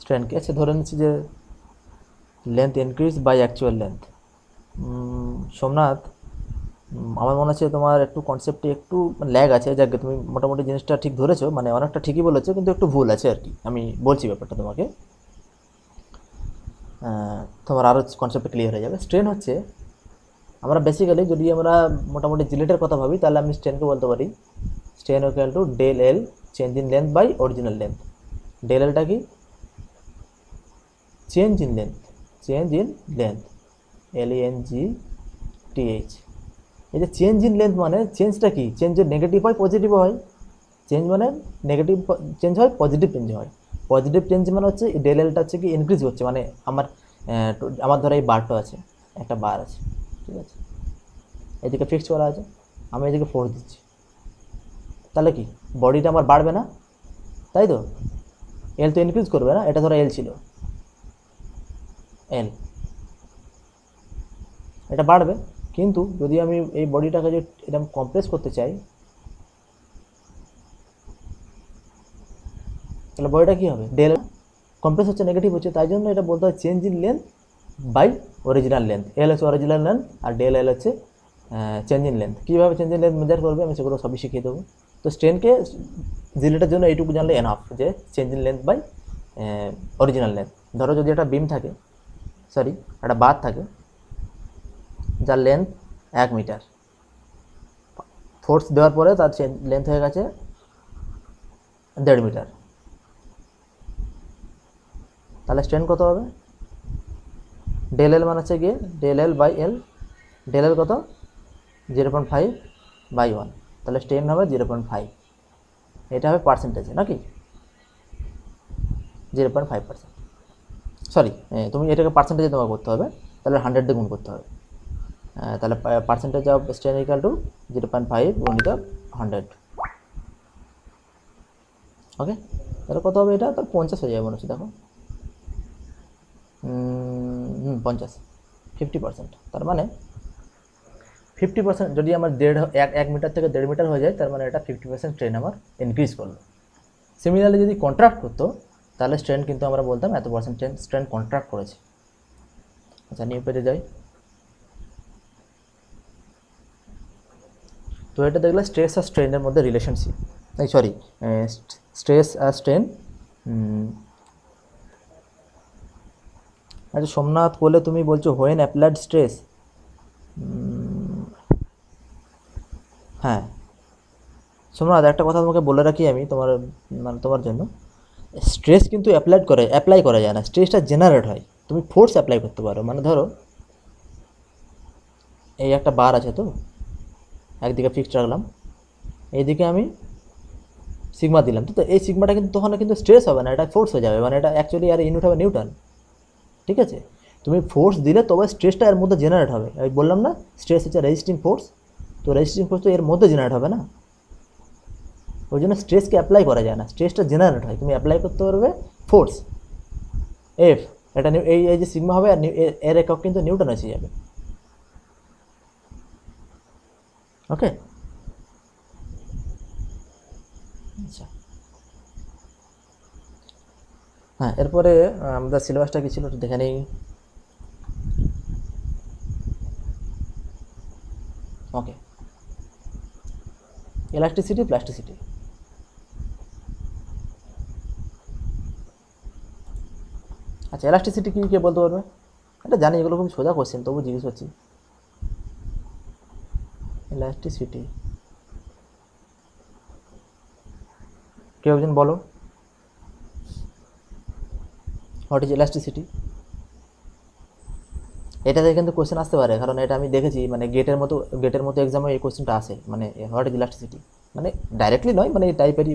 স্ট্রেন কি? আচ্ছা ধরে নিচ্ছি যে length increase by actual length. Somnath, আমার মনে হচ্ছে তোমার একটু কনসেপ্টে একটু ল্যাগ আছে, যাকে তুমি মোটামুটি জিনিসটা ঠিক ধরেছো, মানে অনেকটা ঠিকই বলেছো, কিন্তু একটু ভুল আছে আর কি। আমি বলছি ব্যাপারটা তোমাকে, তোমার আরও কনসেপ্ট ক্লিয়ার হয়ে যাবে। স্ট্রেন হচ্ছে, আমরা বেসিক্যালি যদি আমরা মোটামুটি জিলেটের কথা ভাবি, তাহলে আমি স্ট্রেনকে বলতে পারি strain equal to del L change in length by original length. Del এলটা কি? Change in length, change in length, LENGTH। এই যে চেঞ্জ ইন লেন্থ মানে চেঞ্জটা কি? চেঞ্জ নেগেটিভ হয় পজিটিভ হয়। চেঞ্জ মানে নেগেটিভ চেঞ্জ হয়, পজিটিভ চেঞ্জ হয়। পজিটিভ চেঞ্জ মানে হচ্ছে ডেল এলটা হচ্ছে কি ইনক্রিজ হচ্ছে, মানে আমার ধরো এই বারটা আছে, একটা বার আছে, ঠিক আছে, এদিকে ফিক্স করা আছে, আমি এদিকে ফোর্স দিচ্ছি, তাহলে কি বডিটা আমার বাড়বে না? তাই তো, এল তো ইনক্রিজ করবে না। এটা ধরো এল ছিল, এল, এটা বাড়বে। কিন্তু যদি আমি এই বডিটাকে যদি এরকম কম্প্রেস করতে চাই, তাহলে বডিটা কী হবে? ডেল কম্প্রেস হচ্ছে, নেগেটিভ হচ্ছে, তাই জন্য এটা বলতে হয় change in length by original length. L হচ্ছে অরিজিনাল লেন্থ আর ডেল এল হচ্ছে চেঞ্জ ইন লেন্থ। কীভাবে চেঞ্জ ইন লেন্থ মেজার করবে আমি সেগুলো সবই শিখিয়ে দেবো। তো স্ট্রেনকে জিলেটের জন্য এইটুকু জানলে এনাফ, যে change in length by original length. ধরো যদি একটা বিম থাকে, সরি একটা বার থাকে, যার লেন্থ 1 মিটার, ফোর্স দেওয়ার পরে তার লেন্থ হয়ে গেছে 1.5 মিটার, তাহলে স্ট্রেন কত হবে? ডেল এল মানে হচ্ছে গিয়ে del L by L. Del L কত? 0.5/1, তাহলে স্ট্রেন হবে 0.5। এটা হবে পার্সেন্টেজে নাকি? 0.5%, সরি তুমি এটাকে পার্সেন্টেজে তোমাকে করতে হবে, তাহলে 100 দিয়ে গুণ করতে হবে। তাহলে percentage of strain equal two 0.5 গুণিত 100। ওকে, তাহলে কত হবে? এটা তাহলে 50 হয়ে যাবে মনে হচ্ছে। দেখো 50, 50%। তার মানে 50% যদি আমার এক মিটার থেকে 1.5 মিটার হয়ে যায়, তার মানে এটা 50% স্ট্রেন আমার ইনক্রিজ করলো। সিমিলারলি যদি কন্ট্রাক্ট করতো, তাহলে স্ট্রেন কিন্তু আমরা বলতাম এত পার্সেন্ট স্ট্রেন কন্ট্রাক্ট করেছে। আচ্ছা নিউ পেজে যাই। তো এটা দেখলে স্ট্রেস আর স্ট্রেনের মধ্যে রিলেশনশিপ, সরি স্ট্রেস আর স্ট্রেন। আচ্ছা সোমনাথ বলে তুমি বলছো হোয়েন অ্যাপ্লাইড স্ট্রেস, হ্যাঁ সোমনাথ একটা কথা তোমাকে বলে রাখি আমি, তোমার জন্য, স্ট্রেস কিন্তু অ্যাপ্লাই করা যায় না, স্ট্রেসটা জেনারেট হয়। তুমি ফোর্স অ্যাপ্লাই করতে পারো, মানে ধরো এই একটা বার আছে, তো একদিকে ফিক্সড রাখলাম, এইদিকে আমি সিগমা দিলাম, তো এই সিগমাটা কিন্তু তখন কিন্তু স্ট্রেস হবে না, এটা ফোর্স হয়ে যাবে, মানে এটা অ্যাকচুয়ালি আর ইউনিট হবে নিউটন। ঠিক আছে, তুমি ফোর্স দিলে তবে স্ট্রেসটা এর মধ্যে জেনারেট হবে। আমি বললাম না স্ট্রেস হচ্ছে রেজিস্টিং ফোর্স, তো রেজিস্টিং ফোর্স তো এর মধ্যে জেনারেট হবে না, ওই জন্য স্ট্রেসকে অ্যাপ্লাই করা যায় না, স্ট্রেসটা জেনারেট হয়। তুমি অ্যাপ্লাই করতে পারবে ফোর্স এফ, এটা এই যে সিগমা হবে, আর এর একক কিন্তু নিউটন এসে যাবে। ওকে, আচ্ছা হ্যাঁ, এরপরে আমাদের সিলেবাসটা কী ছিল দেখে নিই। ওকে, ইলাস্টিসিটি, প্লাস্টিসিটি। আচ্ছা ইলাস্টিসিটি কী কে বলতে পারবে? এটা জানি, এগুলো খুব সোজা কোশ্চেন, তবু জিজ্ঞেস করছি। ইলাস্টিসিটি কেউ একজন বলো, হোয়াট ইজ ইলাস্টিসিটি? এটাতে কিন্তু কোশ্চেন আসতে পারে, কারণ এটা আমি দেখেছি, মানে গেটের মতো এক্সামে এই কোশ্চেনটা আসে, মানে হোয়াট ইজ ইলাস্টিসিটি, মানে ডাইরেক্টলি নয়, মানে এই টাইপেরই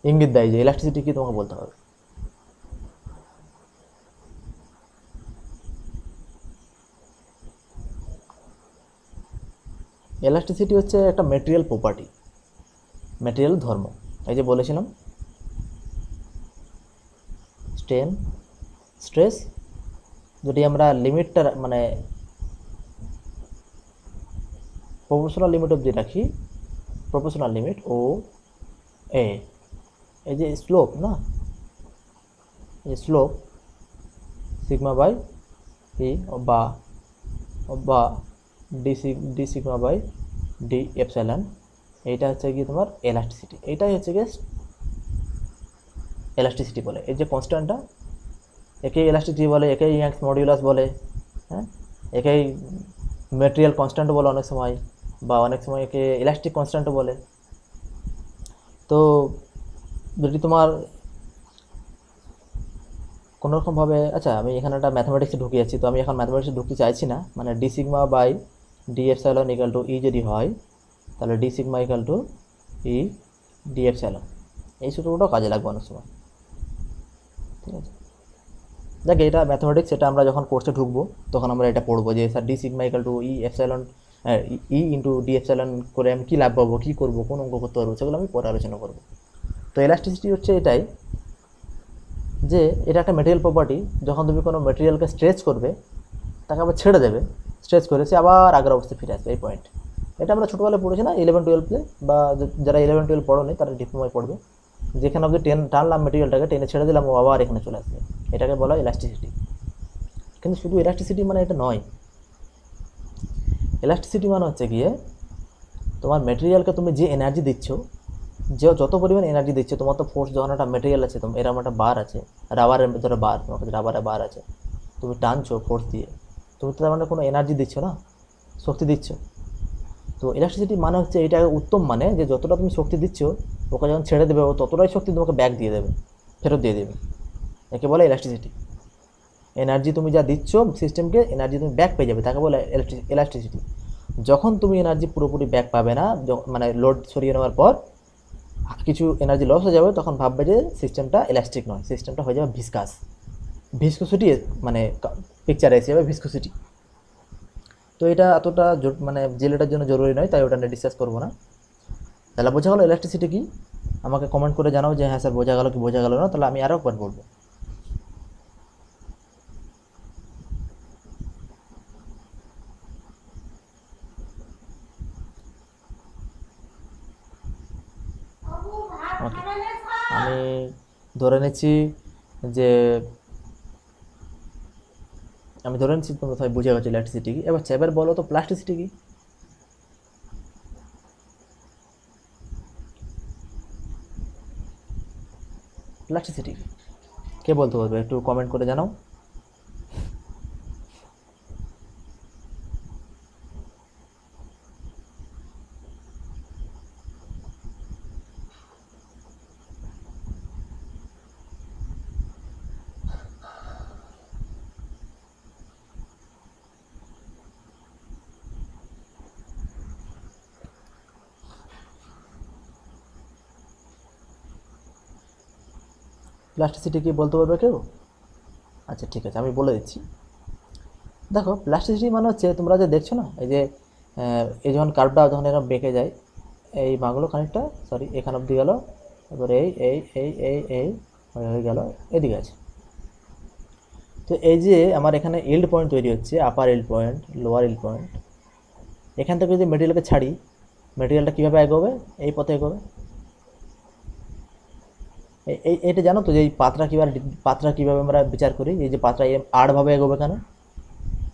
ইঙ্গিত দেয় যে ইলাস্টিসিটি কি তোমাকে বলতে হবে। ইলাস্টিসিটি হচ্ছে একটা মেটেরিয়াল প্রপার্টি, ম্যাটেরিয়াল ধর্ম, এই যে বলেছিলাম স্ট্রেন স্ট্রেস, যদি আমরা লিমিটটা মানে প্রপোর্শনাল লিমিট অবধি রাখি, প্রপোর্শনাল লিমিট ও এ, এই যে স্লোপ না, এই স্লোপ সিগমা বাই ই বা D sigma by D epsilon, এইটা হচ্ছে কি তোমার এলাস্টিসিটি, এইটাই হচ্ছে গিয়ে এলাস্টিসিটি বলে। এই যে কনস্ট্যান্টটা, একেই এলাস্টিসিটি বলে, একেই ইয়াংস মডিউলাস বলে, হ্যাঁ, একেই ম্যাটেরিয়াল কনস্ট্যান্ট বলে অনেক সময়, বা অনেক সময় একে ইলাস্টিক কনস্ট্যান্টও বলে। তো যদি তোমার কোনোরকমভাবে, আচ্ছা আমি এখানে একটা ম্যাথমেটিক্সে ঢুকে যাচ্ছি, তো আমি এখন ম্যাথমেটিক্সে ঢুকতে চাইছি না, মানে d sigma by D epsilon equal to E যদি হয়, তাহলে d sigma equal to E d epsilon, এই সূত্রটাও কাজে লাগবে অনেক সময়, ঠিক আছে। দেখ এটা ম্যাথমেটিক্স, এটা আমরা যখন কোর্সে ঢুকবো তখন আমরা এটা পড়বো যে sir D sigma equal to E epsilon, E into D epsilon করে আমি কী লাভ পাবো, কী করবো, কোন অঙ্ক করতে পারবো, সেগুলো আমি পরে আলোচনা করবো। তো এলাস্টিসিটি হচ্ছে এটাই, যে এটা একটা মেটেরিয়াল প্রপার্টি, যখন তুমি কোনো মেটেরিয়ালকে স্ট্রেচ করবে, তাকে আবার ছেড়ে দেবে, স্ট্রেচ করে সে আবার আগের অবস্থায় ফিরে আসবে, এই পয়েন্ট। এটা আমরা ছোটোবেলায় পড়েছি না 11-12-এ, বা যারা 11-12 পড়ো নি তারা ডিপ্লোমায় পড়বে, যেখানে অবধি টানলাম মেটেরিয়ালটাকে, টেনে ছেড়ে দিলাম, ও আবার এখানে চলে আসবে, এটাকে বলা হয় ইলাস্টিসিটি। কিন্তু শুধু ইলাস্টিসিটি মানে এটা নয়, ইলাস্টিসিটি মানে হচ্ছে গিয়ে তোমার মেটেরিয়ালকে তুমি যে এনার্জি দিচ্ছ, যে যত পরিমাণ এনার্জি দিচ্ছে, তোমার তো ফোর্স, যখন একটা মেটেরিয়াল আছে, তোমার এরকম একটা বার আছে, রাবারের ধরো বার, তোমার কাছে রাবারের বার আছে, তুমি টানছো ফোর্স দিয়ে, তুমি তো তার মানে কোনো এনার্জি দিচ্ছ না, শক্তি দিচ্ছ। তো ইলাস্টিসিটি মানে হচ্ছে এটা উত্তম, মানে যে যতটা তুমি শক্তি দিচ্ছ, ওকে যখন ছেড়ে দেবে ও ততটাই শক্তি তোমাকে ব্যাক দিয়ে দেবে, ফেরত দিয়ে দেবে, একে বলে ইলাস্টিসিটি। এনার্জি তুমি যা দিচ্ছ সিস্টেমকে, এনার্জি তুমি ব্যাক পেয়ে যাবে, তাকে বলে ইলাস্টিসিটি। যখন তুমি এনার্জি পুরোপুরি ব্যাক পাবে না, মানে লোড সরিয়ে নেওয়ার পর কিছু এনার্জি লস হয়ে যাবে, তখন ভাববে যে সিস্টেমটা ইলাস্টিক নয়, সিস্টেমটা হয়ে যাবে ভিসকাস, ভিসকোসিটি, মানে পিকচারে এসে যাবে ভিসকোসিটি। তো এটা এতটা মানে জেলেটার জন্য জরুরি নয়, তাই ওটা নিয়ে ডিসকাস করবো না। তাহলে বোঝা গেলো ইলাস্টিসিটি কি? আমাকে কমেন্ট করে জানাও যে হ্যাঁ স্যার বোঝা গেল কি বোঝা গেল না, তাহলে আমি আরও একবার বলবো। ওকে, আমি ধরে নিচ্ছি যে তোমরা সবাই বুঝে গেছো ইলেকট্রিসিটি কি। এবার বলো তো প্লাস্টিসিটি কি? প্লাস্টিসিটি কি কে বলতে পারবে? একটু কমেন্ট করে জানাও। প্লাস্টিসিটি কি বলতে পারবে কেউ? আচ্ছা ঠিক আছে, আমি বলে দিচ্ছি। দেখো প্লাস্টিসিটি মানে হচ্ছে, তোমরা যে দেখছো না, এই যখন কার্ভটা যখন এরকম বেঁকে যায়, এই মাগুলো খানিকটা, সরি এখান অবধি গেল, তারপরে এই এই এই এই এই হয়ে গেল, এদিকে আছে। তো এই যে আমার এখানে ইল্ড পয়েন্ট তৈরি হচ্ছে, upper yield point, lower yield point, এখান থেকে যদি মেটেরিয়ালকে ছাড়ি, মেটেরিয়ালটা কীভাবে এগোবে? এই পথে এগোবে। এইটা জানো তো যে এই পাত্রা কীভাবে আমরা বিচার করি, এই যে পাত্রা আড়ভাবে এগোবে কেন?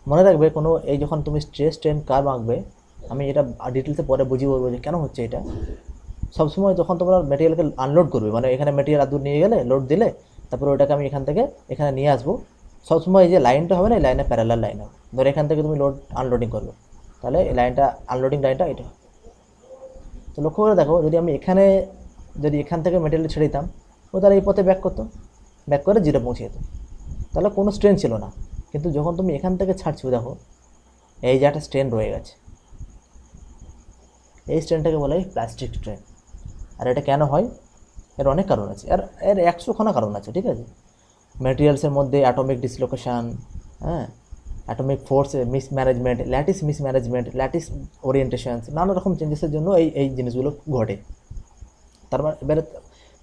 মনে রাখবে, কোনো এই যখন তুমি স্ট্রেন কার্ভ আঁকবে, আমি এটা ডিটেলসে পরে বুঝিয়ে বলবো যে কেন হচ্ছে এটা। সবসময় যখন তোমরা মেটেরিয়ালকে আনলোড করবে, মানে এখানে মেটেরিয়াল আদূর নিয়ে গেলে, লোড দিলে, তারপরে ওটাকে আমি এখান থেকে এখানে নিয়ে আসবো, সবসময় এই যে লাইনটা হবে না, এই লাইনে প্যারালাল লাইন হবে। ধরো এখান থেকে তুমি আনলোডিং করবে, তাহলে এই লাইনটা, আনলোডিং লাইনটা এটা। তো লক্ষ্য করে দেখো, যদি এখান থেকে মেটেরিয়াল ছেড়ে দিতাম, ও তাহলে এই পথে ব্যাক করতো, ব্যাক করে জিরো পৌঁছে যেত, তাহলে কোনো স্ট্রেন ছিল না। কিন্তু যখন তুমি এখান থেকে ছাড়ছো, দেখো এই যে একটা স্ট্রেন রয়ে গেছে, এই স্ট্রেনটাকে বলা হয় প্লাস্টিক স্ট্রেন। আর এটা কেন হয়? এর অনেক কারণ আছে, আর এর 100খানা কারণ আছে, ঠিক আছে। ম্যাটেরিয়ালসের মধ্যে অ্যাটমিক ডিসলোকেশান, হ্যাঁ, atomic force mismanagement, lattice mismanagement, lattice orientations, নানা রকম চেঞ্জেসের জন্য এই জিনিসগুলো ঘটে। তার মানে এবারে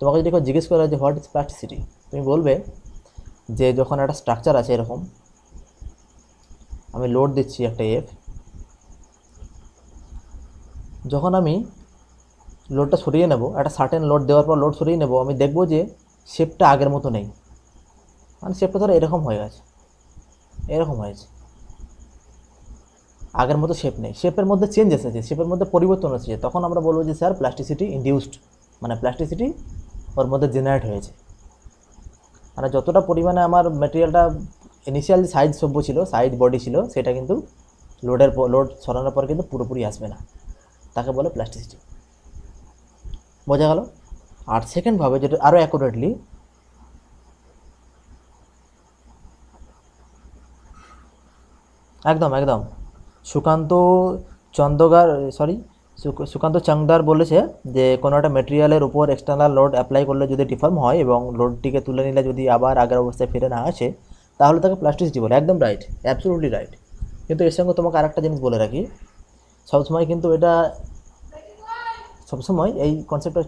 তোমাকে যদি কেউ জিজ্ঞেস করে যে হোয়াট ইজ প্লাস্টিসিটি, তুমি বলবে যে যখন একটা স্ট্রাকচার আছে এরকম, আমি লোড দিচ্ছি একটা এফ, যখন আমি লোডটা সরিয়ে নেব, একটা সার্টেন লোড দেওয়ার পর লোড সরিয়ে নেব, আমি দেখব যে শেপটা আগের মতো নেই, মানে শেপটা ধরো এরকম হয়ে গেছে, এরকম হয়েছে, আগের মতো শেপ নেই, শেপের মধ্যে চেঞ্জ এসেছে, শেপের মধ্যে পরিবর্তন এসেছে, তখন আমরা বলবো যে স্যার প্লাস্টিসিটি ইনডিউসড, মানে প্লাস্টিসিটি ওর মধ্যে জেনারেট হয়েছে। মানে যতটা পরিমাণে আমার ম্যাটেরিয়ালটা ইনিশিয়াল সাইজ সভ্য ছিল, সাইজ বডি ছিল, সেটা কিন্তু লোড সরানোর পর কিন্তু পুরোপুরি আসবে না, তাকে বলে প্লাস্টিসিটি। বোঝা গেল? আর সেকেন্ডভাবে যেটা আরও অ্যাকুরেটলি, একদম একদম সুকান্ত চন্দগার, সরি, সুকান্ত চাংদার বলেছে যে কোনো একটা মেটেরিয়ালের উপর এক্সটার্নাল লোড অ্যাপ্লাই করলে যদি ডিফর্ম হয় এবং লোডটিকে তুলে নিলে যদি আবার আগের অবস্থায় ফিরে না আসে, তাহলে তাকে প্লাস্টিসিটি বলে। একদম রাইট, অ্যাবসলিউটলি রাইট। কিন্তু এর সঙ্গে তোমাকে আরেকটা জিনিস বলে রাখি, সবসময় কিন্তু এটা, সবসময় এই কনসেপ্টটা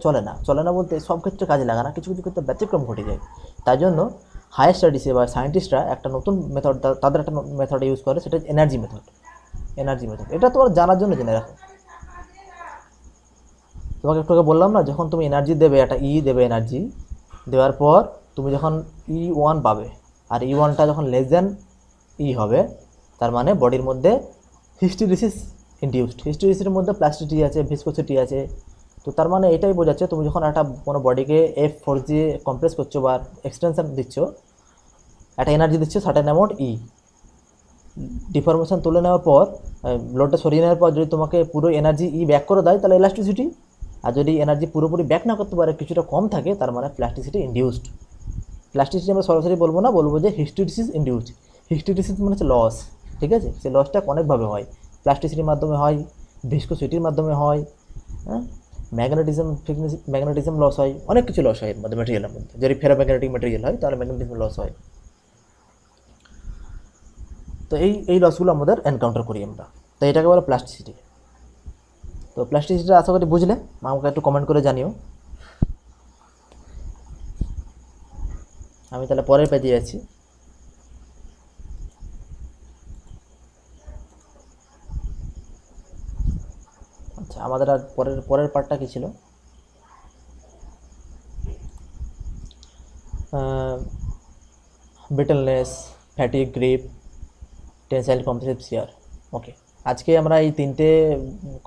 চলে না বলতে সব ক্ষেত্রে কাজে লাগে না, কিছু কিছু ক্ষেত্রে ব্যতিক্রম ঘটে যায়। তাই জন্য হায়ার স্টাডিজে বা সায়েন্টিস্টরা একটা নতুন মেথড, তাদের একটা মেথড ইউজ করে, সেটা এনার্জি মেথড। এনার্জি মেথড এটা তোমার জানার জন্য জেনে রাখো। তোমাকে একটু আগে বললাম না, যখন তুমি এনার্জি দেবে, একটা দেবে, এনার্জি দেওয়ার পর তুমি যখন E1 পাবে, আর E1টা যখন লেস দেন হবে, তার মানে বডির মধ্যে হিস্টেরিসিস ইনডিউসড। হিস্টেরিসিসের মধ্যে প্লাস্টিসিটি আছে, ভিসকোসিটি আছে। তো তার মানে এটাই বোঝাচ্ছে তুমি যখন একটা কোনো বডিকে F4 দিয়ে কম্প্রেস করছো বা এক্সটেনশন দিচ্ছ, একটা এনার্জি দিচ্ছ সার্টেন অ্যামাউন্ট ডিফরমেশন তুলে নেওয়ার পর, লোডটা সরিয়ে নেওয়ার পর যদি তোমাকে পুরো এনার্জি ব্যাক করে দেয়, তাহলে ইলাস্টিসিটি। আর যদি এনার্জি পুরোপুরি ব্যাক না করতে পারে, কিছুটা কম থাকে, তার মানে প্লাস্টিসিটি ইনডিউসড। প্লাস্টিসিটি আমরা সরাসরি বলবো না, বলবো যে হিস্টেরিসিস ইনডিউসড। হিস্টেরিসিস মানে হচ্ছে লস, ঠিক আছে? সেই লসটা অনেকভাবে হয়, প্লাস্টিসিটির মাধ্যমে হয়, ভিসকোসিটির মাধ্যমে হয়, হ্যাঁ, ম্যাগনেটিজম লস হয়, অনেক কিছু লস হয় এর মধ্যে, ম্যাটেরিয়ালের মধ্যে। যদি ফেরোম্যাগনেটিক ম্যাটেরিয়াল হয় তাহলে ম্যাগনেটিজম লস হয়। তো এই লসগুলো আমাদের এনকাউন্টার করি আমরা, তো এটাকে বলে প্লাস্টিসিটি। তো প্লাস্টিসিটিটা আশা করি বুঝলে, আমাকে একটু কমেন্ট করে জানিও। আমি তাহলে পরের পেজে যাচ্ছি। আচ্ছা, আমাদের আর পরের পার্টটা কী ছিল? ব্রিটলনেস, ফ্যাটিক, গ্রিপ, টেনসাইল, কম্প্রেসিভ শিয়ার। ওকে, আজকে আমরা এই তিনটে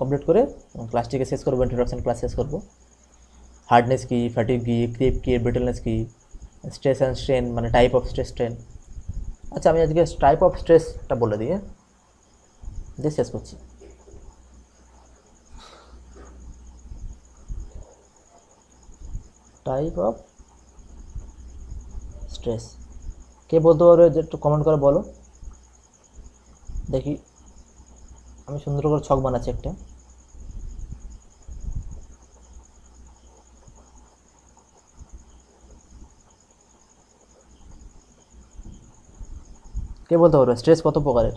কমপ্লিট করে ক্লাসটিকে শেষ করবো, ইন্ট্রোডাকশন ক্লাস শেষ করবো। হার্ডনেস কি, ফ্যাটিক কি, ক্রিপ কি, ব্রিটলনেস কি, স্ট্রেস অ্যান্ড স্ট্রেন, মানে টাইপ অফ স্ট্রেস স্ট্রেন। আচ্ছা, আমি আজকে টাইপ অফ স্ট্রেসটা বলে দিয়ে শেষ করছি। টাইপ অফ স্ট্রেস কে বলতে পারবে? যে একটু কমেন্ট করে বলো দেখি। আমি সুন্দর করে ছক বানাচ্ছি একটা। কে বলতে পারবে স্ট্রেস কত প্রকারের?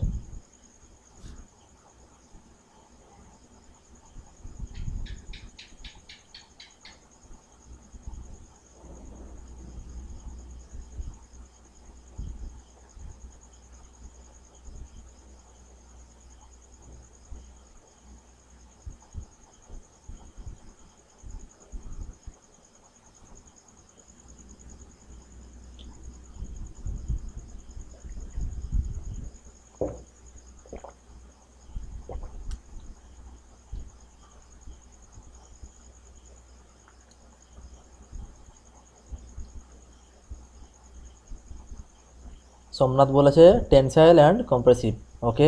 সোমনাথ বলেছে tensile and compressive. Okay,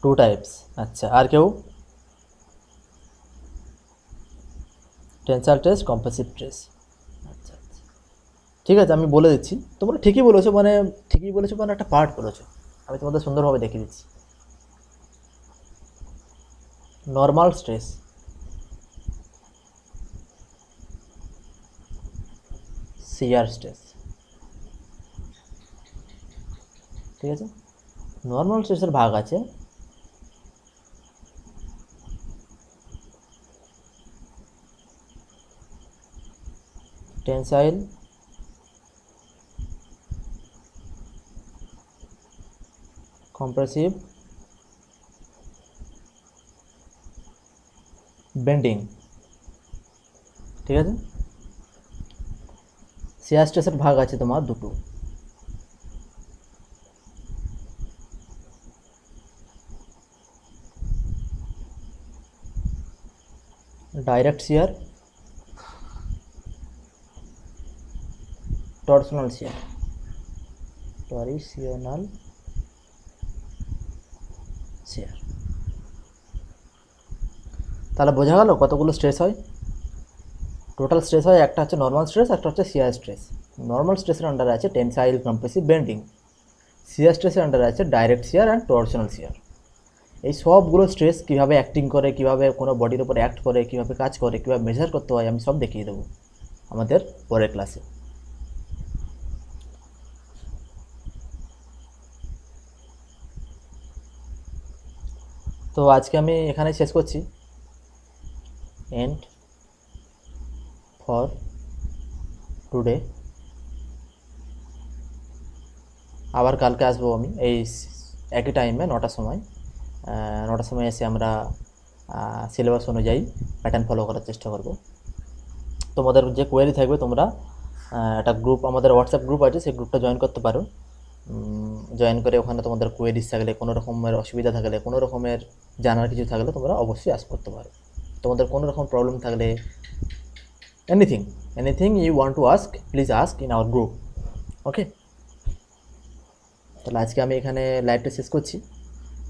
2 types. আচ্ছা, আর কেউ? Tensile stress, compressive stress. আচ্ছা আচ্ছা, ঠিক আছে, আমি বলে দিচ্ছি। তোমরা ঠিকই বলেছো, মানে ঠিকই বলেছো, মানে একটা পার্ট বলেছো। আমি তোমাদের সুন্দরভাবে দেখিয়ে দিচ্ছি। নর্মাল স্ট্রেস, শিয়ার স্ট্রেস, ঠিক আছে? নর্মাল স্ট্রেসের ভাগ আছে টেনসাইল কম্প্রেসিভ বেন্ডিং, ঠিক আছে। শিয়ার স্ট্রেসের ভাগ আছে তোমার দুটো, ডাইরেক্ট শিয়ার, টরশনাল শিয়ার, টরিশনাল শিয়ার। তাহলে বোঝা গেল কতগুলো স্ট্রেস হয়। টোটাল স্ট্রেস হয়, একটা হচ্ছে নর্মাল স্ট্রেস, একটা হচ্ছে শিয়ার স্ট্রেস। নর্মাল স্ট্রেসের আন্ডারে আছে টেনসাইল কম্প্রেসিভ বেন্ডিং, শিয়ার স্ট্রেসের আন্ডারে আছে ডাইরেক্ট শিয়ার অ্যান্ড টরশনাল শিয়ার। এই সবগুলো স্ট্রেস কীভাবে অ্যাক্টিং করে, কীভাবে কোনো বডির উপর অ্যাক্ট করে, কীভাবে কাজ করে, কীভাবে মেজার করতে হয়, আমি সব দেখিয়ে দেবো আমাদের পরের ক্লাসে। তো আজকে আমি এখানে শেষ করছি। End for today. আবার কালকে আসবো আমি এই একই টাইমে 9টার সময়। 9টার সময় এসে আমরা সিলেবাস অনুযায়ী প্যাটার্ন ফলো করার চেষ্টা করব। তোমাদের যে কোয়েরি থাকবে তোমরা একটা গ্রুপ, আমাদের হোয়াটসঅ্যাপ গ্রুপ আছে, সেই গ্রুপটা জয়েন করতে পারো। জয়েন করে ওখানে তোমাদের কোয়েরিজ থাকলে, কোনো রকমের অসুবিধা থাকলে, কোনো রকমের জানার কিছু থাকলে তোমরা অবশ্যই আস্ক করতে পারো। তোমাদের কোনো রকম প্রবলেম থাকলে, anything you want to ask, please ask in our group. Okay, তাহলে আজকে আমি এখানে লাইভটা শেষ করছি।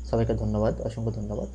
সবাইকে ধন্যবাদ, অসংখ্য ধন্যবাদ।